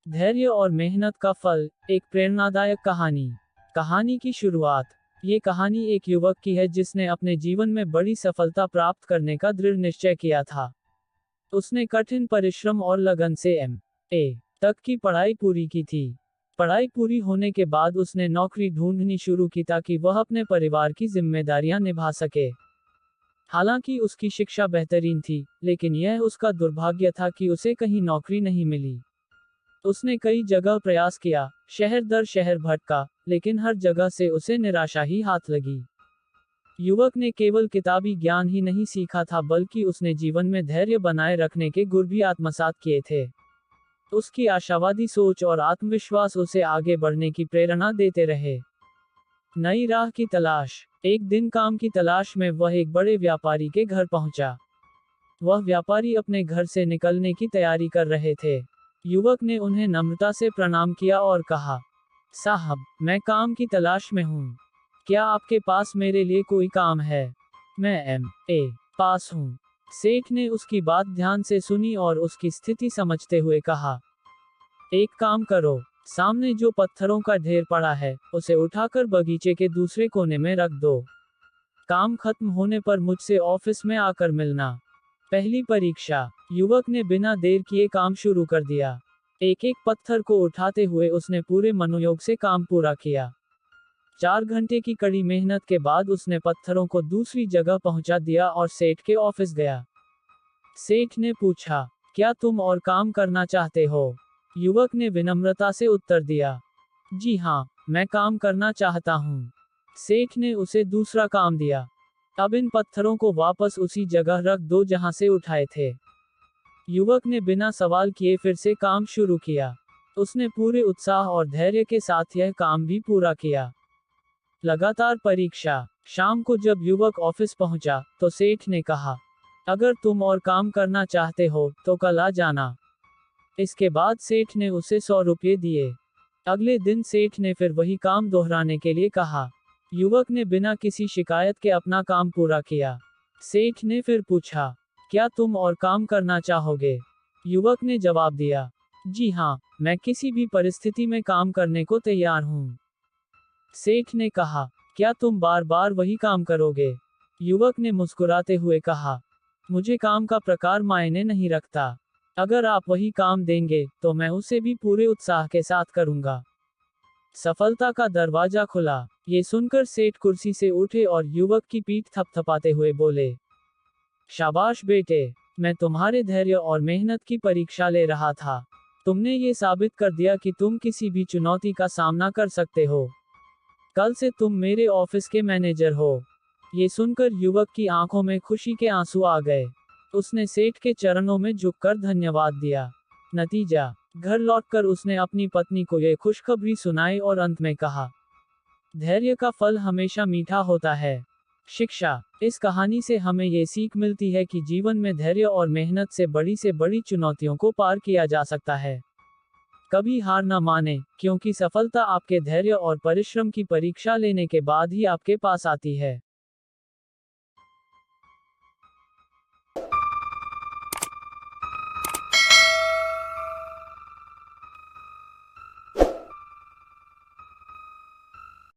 धैर्य और मेहनत का फल, एक प्रेरणादायक कहानी। कहानी की शुरुआत। ये कहानी एक युवक की है जिसने अपने जीवन में बड़ी सफलता प्राप्त करने का दृढ़ निश्चय किया था। उसने कठिन परिश्रम और लगन से एम.ए. तक की पढ़ाई पूरी की थी। पढ़ाई पूरी होने के बाद उसने नौकरी ढूंढनी शुरू की ताकि वह अपने परिवार की जिम्मेदारियां निभा सके। हालांकि उसकी शिक्षा बेहतरीन थी, लेकिन यह उसका दुर्भाग्य था कि उसे कहीं नौकरी नहीं मिली। उसने कई जगह प्रयास किया, शहर दर शहर भटका, लेकिन हर जगह से उसे निराशा ही हाथ लगी। युवक ने केवल किताबी ज्ञान ही नहीं सीखा था बल्कि उसने जीवन में धैर्य बनाए रखने के गुर भी आत्मसात किए थे। उसकी आशावादी सोच और आत्मविश्वास उसे आगे बढ़ने की प्रेरणा देते रहे। नई राह की तलाश। एक दिन काम की तलाश में वह एक बड़े व्यापारी के घर पहुंचा। वह व्यापारी अपने घर से निकलने की तैयारी कर रहे थे। युवक ने उन्हें नम्रता से प्रणाम किया और कहा, साहब, मैं काम की तलाश में हूँ। क्या आपके पास मेरे लिए कोई काम है? मैं एम.ए. पास हूँ। सेठ ने उसकी बात ध्यान से सुनी और उसकी स्थिति समझते हुए कहा, एक काम करो, सामने जो पत्थरों का ढेर पड़ा है, उसे उठाकर बगीचे के दूसरे कोने में रख दो। काम खत्म होने पर मुझसे ऑफिस में आकर मिलना। पहली परीक्षा। युवक ने बिना देर किए काम शुरू कर दिया। एक एक पत्थर को उठाते हुए उसने पूरे मनोयोग से काम पूरा किया। 4 घंटे की कड़ी मेहनत के बाद उसने पत्थरों को दूसरी जगह पहुंचा दिया और सेठ के ऑफिस गया। सेठ ने पूछा, क्या तुम और काम करना चाहते हो? युवक ने विनम्रता से उत्तर दिया, जी हाँ, मैं काम करना चाहता हूँ। सेठ ने उसे दूसरा काम दिया। अब इन पत्थरों को वापस उसी जगह रख दो जहां से उठाए थे। युवक ने बिना सवाल किए फिर से काम शुरू किया। उसने पूरे उत्साह और धैर्य के साथ यह काम भी पूरा किया। लगातार परीक्षा। शाम को जब युवक ऑफिस पहुंचा, तो सेठ ने कहा, अगर तुम और काम करना चाहते हो, तो कल आ जाना। इसके बाद सेठ ने उसे 100 रुपये दिए। अगले दिन सेठ ने फिर वही काम दोहराने के लिए कहा। युवक ने बिना किसी शिकायत के अपना काम पूरा किया। सेठ ने फिर पूछा, क्या तुम और काम करना चाहोगे? युवक ने जवाब दिया, जी हाँ, मैं किसी भी परिस्थिति में काम करने को तैयार हूँ। सेठ ने कहा, क्या तुम बार बार वही काम करोगे? युवक ने मुस्कुराते हुए कहा, मुझे काम का प्रकार मायने नहीं रखता। अगर आप वही काम देंगे, तो मैं उसे भी पूरे उत्साह के साथ करूंगा। सफलता का दरवाजा खुला। ये सुनकर सेठ कुर्सी से उठे और युवक की पीठ थपथपाते हुए बोले, शाबाश बेटे, मैं तुम्हारे धैर्य और मेहनत की परीक्षा ले रहा था। तुमने ये साबित कर दिया कि तुम किसी भी चुनौती का सामना कर सकते हो। कल से तुम मेरे ऑफिस के मैनेजर हो। ये सुनकर युवक की आंखों में खुशी के आंसू आ गए। उसने सेठ के चरणों में झुककर धन्यवाद दिया। नतीजा। घर लौटकर उसने अपनी पत्नी को यह खुशखबरी सुनाई और अंत में कहा, धैर्य का फल हमेशा मीठा होता है। शिक्षा। इस कहानी से हमें ये सीख मिलती है कि जीवन में धैर्य और मेहनत से बड़ी चुनौतियों को पार किया जा सकता है। कभी हार न माने, क्योंकि सफलता आपके धैर्य और परिश्रम की परीक्षा लेने के बाद ही आपके पास आती है।